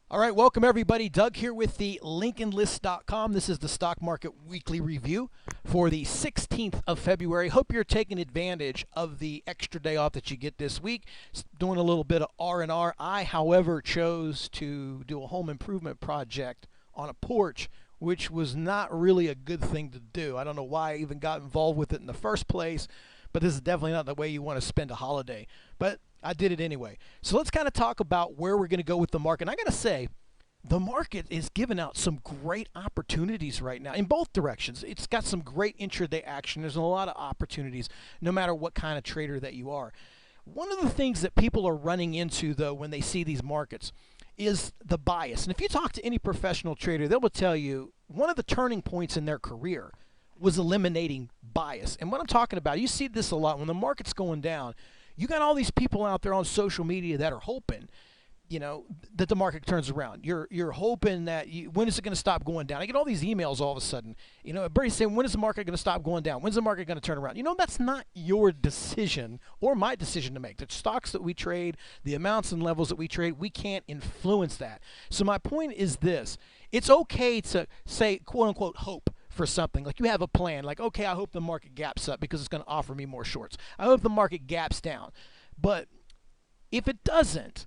All right, welcome everybody. Doug here with the LincolnList.com. This is the stock market weekly review for the 16th of February. Hope you're taking advantage of the extra day off that you get this week. Doing a little bit of R&R. I, however, chose to do a home improvement project on a porch, which was not really a good thing to do. I don't know why I even got involved with it in the first place, but this is definitely not the way you want to spend a holiday. But I did it anyway. So let's kind of talk about where we're going to go with the market. And I got to say, the market is giving out some great opportunities right now in both directions. It's got some great intraday action. There's a lot of opportunities no matter what kind of trader that you are. One of the things that people are running into, though, when they see these markets is the bias. And if you talk to any professional trader, they will tell you one of the turning points in their career was eliminating bias. And what I'm talking about, you see this a lot when the market's going down. You got all these people out there on social media that are hoping, that the market turns around. You're hoping that when is it going to stop going down? I get all these emails all of a sudden. Everybody's saying, when is the market going to stop going down? When's the market going to turn around? That's not your decision or my decision to make. The stocks that we trade, the amounts and levels that we trade, we can't influence that. So my point is this: it's okay to say, quote unquote, hope for something. Like you have a plan, like, okay, I hope the market gaps up because it's going to offer me more shorts. I hope the market gaps down. But if it doesn't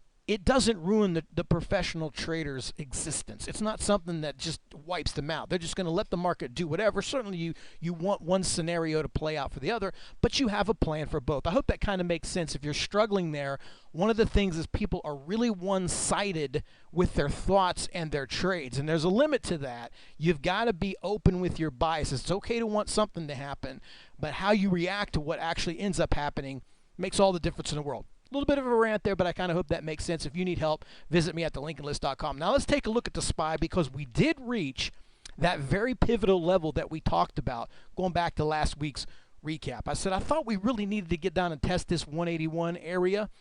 ruin the professional trader's existence. It's not something that just wipes them out. They're just going to let the market do whatever. Certainly you want one scenario to play out for the other, but you have a plan for both. I hope that kind of makes sense. If you're struggling there, one of the things is people are really one-sided with their thoughts and their trades, and there's a limit to that. You've got to be open with your biases. It's okay to want something to happen, but how you react to what actually ends up happening makes all the difference in the world. A little bit of a rant there, but I kind of hope that makes sense. If you need help, visit me at thelincolnlist.com. Now let's take a look at the SPY, because we did reach that very pivotal level that we talked about going back to last week's recap. I said I thought we really needed to get down and test this 181 area.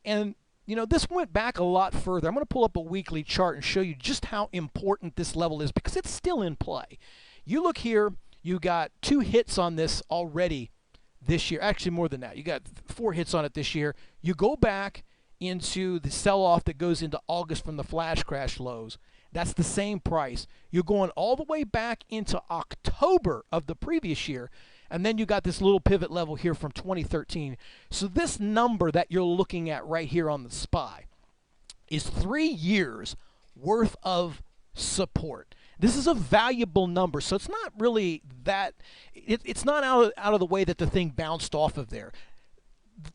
And, this went back a lot further. I'm going to pull up a weekly chart and show you just how important this level is, because it's still in play. You look here, you got 2 hits on this already this year. Actually, more than that. You got 4 hits on it this year. You go back into the sell-off that goes into August from the flash crash lows. That's the same price. You're going all the way back into October of the previous year, and then you got this little pivot level here from 2013. So this number that you're looking at right here on the SPY is 3 years worth of support. This is a valuable number, so it's not really that, it's not out of the way that the thing bounced off of there.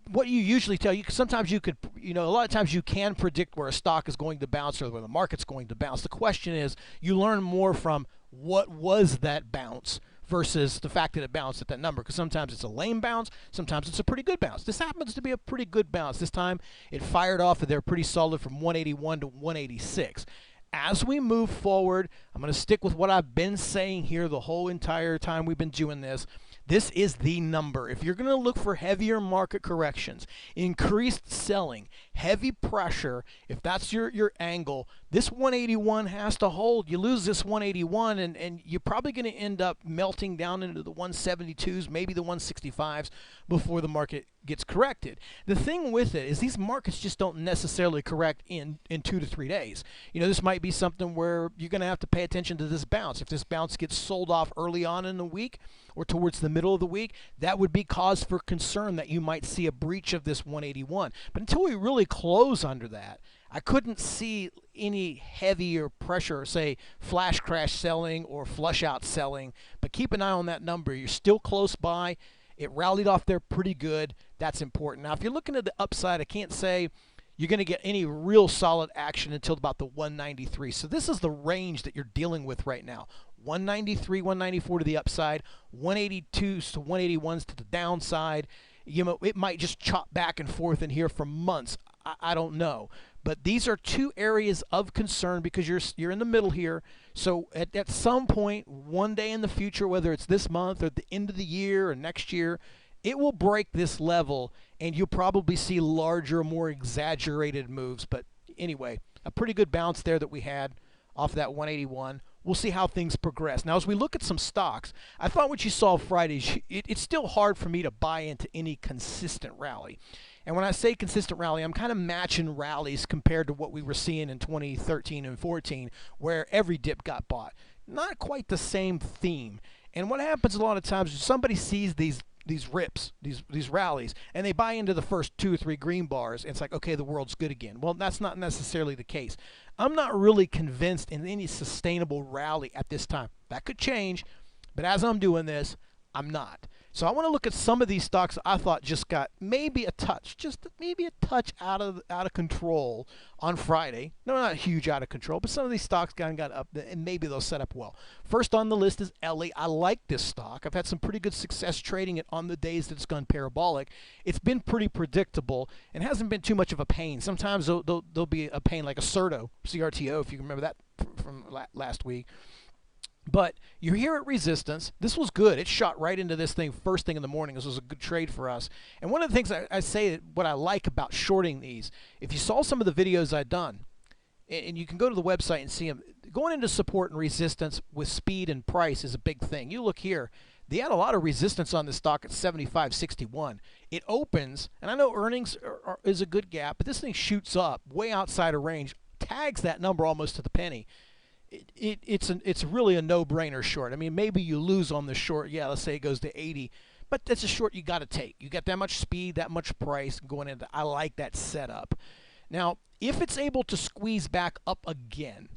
What you usually tell you, sometimes you could, a lot of times you can predict where a stock is going to bounce or where the market's going to bounce. The question is, you learn more from what was that bounce versus the fact that it bounced at that number, because sometimes it's a lame bounce, sometimes it's a pretty good bounce. This happens to be a pretty good bounce. This time it fired off of there pretty solid from 181 to 186. As we move forward, I'm going to stick with what I've been saying here the whole entire time we've been doing this. This is the number. If you're going to look for heavier market corrections, increased selling, heavy pressure, if that's your angle, this 181 has to hold. You lose this 181 and you're probably going to end up melting down into the 172s, maybe the 165s before the market gets corrected. The thing with it is these markets just don't necessarily correct in 2 to 3 days. This might be something where you're going to have to pay attention to this bounce. If this bounce gets sold off early on in the week or towards the middle of the week, that would be cause for concern that you might see a breach of this 181. But until we really close under that, I couldn't see any heavier pressure, say flash crash selling or flush out selling. But keep an eye on that number. You're still close by. It rallied off there pretty good. That's important. Now, if you're looking at the upside, I can't say you're going to get any real solid action until about the 193. So this is the range that you're dealing with right now. 193, 194 to the upside, 182s to 181s to the downside. It might just chop back and forth in here for months. I don't know. But these are 2 areas of concern because you're in the middle here. So at some point, one day in the future, whether it's this month or the end of the year or next year, it will break this level and you'll probably see larger, more exaggerated moves. But anyway, a pretty good bounce there that we had off that 181. We'll see how things progress. Now, as we look at some stocks, I thought what you saw Friday, it's still hard for me to buy into any consistent rally. And when I say consistent rally, I'm kind of matching rallies compared to what we were seeing in 2013 and 14, where every dip got bought. Not quite the same theme. And what happens a lot of times is somebody sees these rips, these rallies, and they buy into the first 2 or 3 green bars, and it's like, okay, the world's good again. Well, that's not necessarily the case. I'm not really convinced in any sustainable rally at this time. That could change, but as I'm doing this, I'm not. So I want to look at some of these stocks I thought just got maybe a touch, just maybe a touch out of control on Friday. No, not huge out of control, but some of these stocks got up, and maybe they'll set up well. First on the list is Ellie. I like this stock. I've had some pretty good success trading it on the days that it's gone parabolic. It's been pretty predictable and hasn't been too much of a pain. Sometimes there'll be a pain like a CRTO, if you remember that from last week. But you're here at resistance. This was good. It shot right into this thing first thing in the morning. This was a good trade for us. And one of the things I say, what I like about shorting these, if you saw some of the videos I've done, and you can go to the website and see them, going into support and resistance with speed and price is a big thing. You look here, they had a lot of resistance on this stock at 75.61. It opens, and I know earnings is a good gap, but this thing shoots up way outside of range, tags that number almost to the penny. It's really a no-brainer short. I mean, maybe you lose on the short. Yeah, let's say it goes to 80, but that's a short you got to take. You got that much speed, that much price going into. I like that setup. Now, if it's able to squeeze back up again,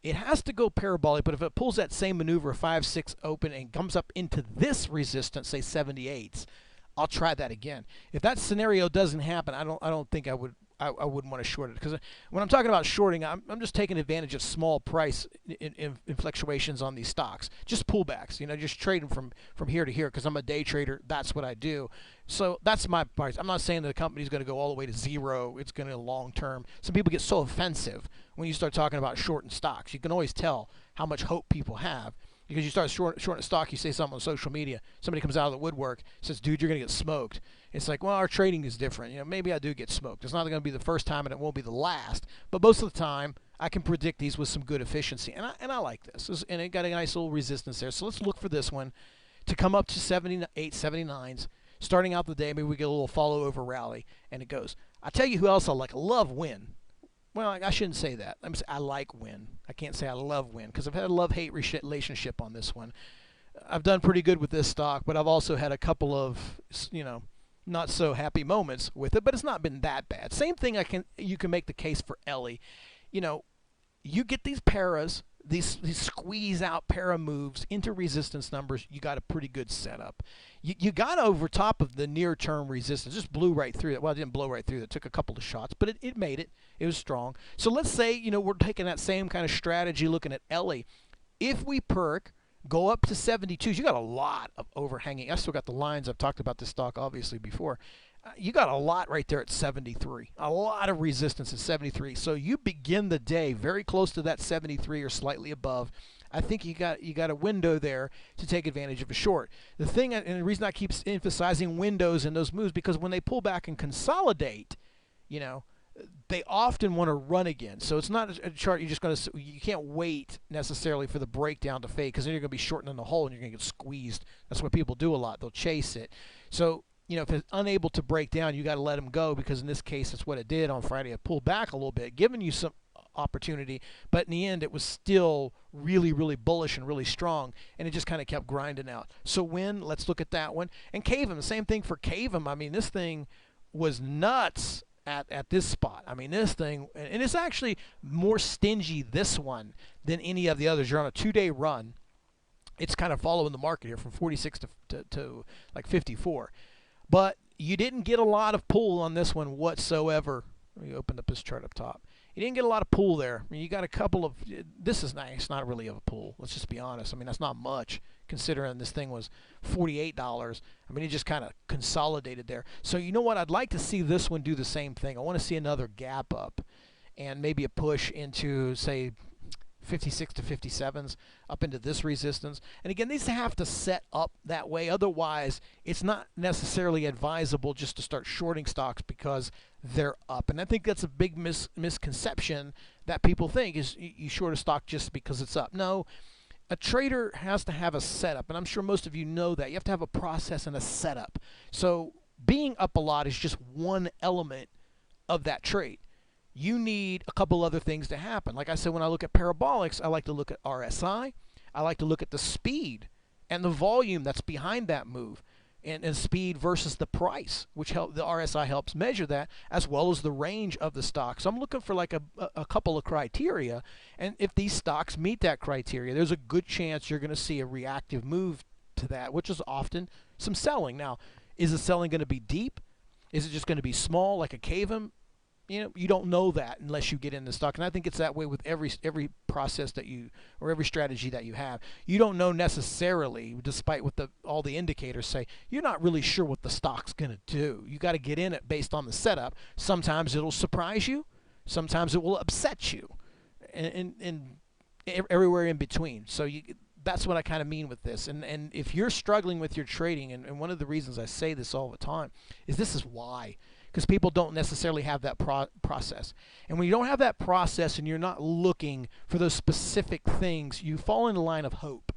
it has to go parabolic. But if it pulls that same maneuver, 5-6 open, and comes up into this resistance, say 78s, I'll try that again. If that scenario doesn't happen, I don't think I wouldn't want to short it, because when I'm talking about shorting, I'm just taking advantage of small price in fluctuations on these stocks, just pullbacks. Just trading from here to here, because I'm a day trader. That's what I do. So that's my price. I'm not saying that the company's going to go all the way to zero. It's going to long term. Some people get so offensive when you start talking about shorting stocks. You can always tell how much hope people have. Because you start shorting a stock, you say something on social media, somebody comes out of the woodwork, says, dude, you're going to get smoked. It's like, well, our trading is different. Maybe I do get smoked. It's not going to be the first time, and it won't be the last. But most of the time, I can predict these with some good efficiency. And I like this. And it got a nice little resistance there. So let's look for this one to come up to 78, 79s. Starting out the day, maybe we get a little follow-over rally, and it goes. I tell you who else I like. I love WYNN. Well, I shouldn't say that. Let me say I like WYNN. I can't say I love WYNN, because I've had a love-hate relationship on this one. I've done pretty good with this stock, but I've also had a couple of, not so happy moments with it, but it's not been that bad. Same thing you can make the case for Ellie. You get these paras, these squeeze out para moves into resistance numbers, you got a pretty good setup. You got over top of the near term resistance, just blew right through it. Well, it didn't blow right through it. It took a couple of shots, but it made it. It was strong. So let's say, we're taking that same kind of strategy looking at Ellie. If we perk, go up to 72s, you got a lot of overhanging. I still got the lines. I've talked about this stock obviously before. You got a lot right there at 73. A lot of resistance at 73. So you begin the day very close to that 73 or slightly above. I think you got a window there to take advantage of a short. The thing, and the reason I keep emphasizing windows in those moves, because when they pull back and consolidate, they often want to run again. So it's not a chart you can't wait necessarily for the breakdown to fade, because then you're going to be shortening the hole and you're going to get squeezed. That's what people do a lot. They'll chase it. So if it's unable to break down, you got to let them go, because in this case, that's what it did on Friday. It pulled back a little bit, giving you some opportunity, but in the end, it was still really, really bullish and really strong, and it just kind of kept grinding out. So WYNN, let's look at that one. And CAVM, the same thing for CAVM. I mean, this thing was nuts at this spot. I mean, this thing, and it's actually more stingy, this one, than any of the others. You're on a 2-day run. It's kind of following the market here from 46 to like 54. But you didn't get a lot of pull on this one whatsoever. Let me open up this chart up top. You didn't get a lot of pull there. I mean, you got a couple of, this is nice, not really of a pull. Let's just be honest. I mean, that's not much considering this thing was $48. I mean, it just kind of consolidated there. So you know what? I'd like to see this one do the same thing. I want to see another gap up and maybe a push into, say, 56 to 57s up into this resistance. And again, these have to set up that way. Otherwise, it's not necessarily advisable just to start shorting stocks because they're up. And I think that's a big misconception that people think is you short a stock just because it's up. No, a trader has to have a setup. And I'm sure most of you know that. You have to have a process and a setup. So being up a lot is just one element of that trade. You need a couple other things to happen. Like I said, when I look at parabolics, I like to look at RSI. I like to look at the speed and the volume that's behind that move, and speed versus the price, which the RSI helps measure that, as well as the range of the stock. So I'm looking for like a couple of criteria, and if these stocks meet that criteria, there's a good chance you're going to see a reactive move to that, which is often some selling. Now, is the selling going to be deep? Is it just going to be small, like a CAVM? You don't know that unless you get in the stock, and I think it's that way with every process that you, or every strategy that you have. You don't know necessarily, despite what all the indicators say. You're not really sure what the stock's going to do. You got to get in it based on the setup. Sometimes it'll surprise you, sometimes it will upset you, and everywhere in between. So that's what I kind of mean with this. And if you're struggling with your trading, and one of the reasons I say this all the time is this is why. Because people don't necessarily have that process. And when you don't have that process and you're not looking for those specific things, you fall in the line of hope.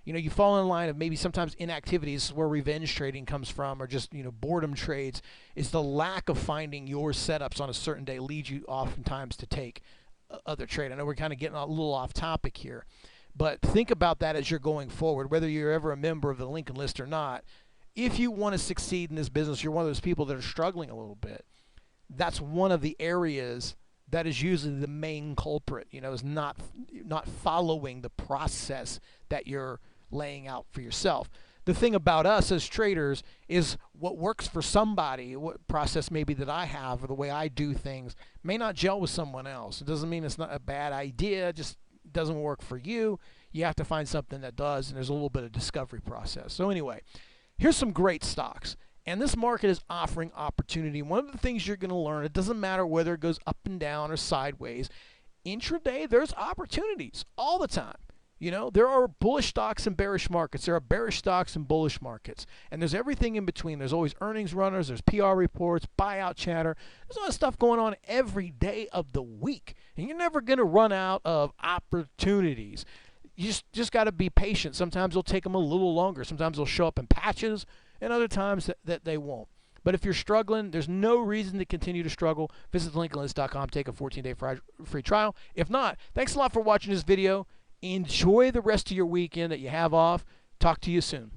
You fall in the line of maybe sometimes inactivities, where revenge trading comes from, or just, boredom trades, is the lack of finding your setups on a certain day leads you oftentimes to take other trade. I know we're kind of getting a little off topic here, but think about that as you're going forward, whether you're ever a member of the Lincoln List or not. If you want to succeed in this business, you're one of those people that are struggling a little bit. That's one of the areas that is usually the main culprit, is not following the process that you're laying out for yourself. The thing about us as traders is what works for somebody, what process maybe that I have, or the way I do things, may not gel with someone else. It doesn't mean it's not a bad idea, it just doesn't work for you. You have to find something that does, and there's a little bit of discovery process. So anyway, here's some great stocks, and this market is offering opportunity. One of the things you're going to learn, it doesn't matter whether it goes up and down or sideways. Intraday, there's opportunities all the time. There are bullish stocks and bearish markets. There are bearish stocks and bullish markets. And there's everything in between. There's always earnings runners. There's PR reports, buyout chatter. There's a lot of stuff going on every day of the week. And you're never going to run out of opportunities. You just got to be patient. Sometimes it'll take them a little longer. Sometimes they'll show up in patches, and other times that they won't. But if you're struggling, there's no reason to continue to struggle. Visit lincolnlist.com, take a 14-day free trial. If not, thanks a lot for watching this video. Enjoy the rest of your weekend that you have off. Talk to you soon.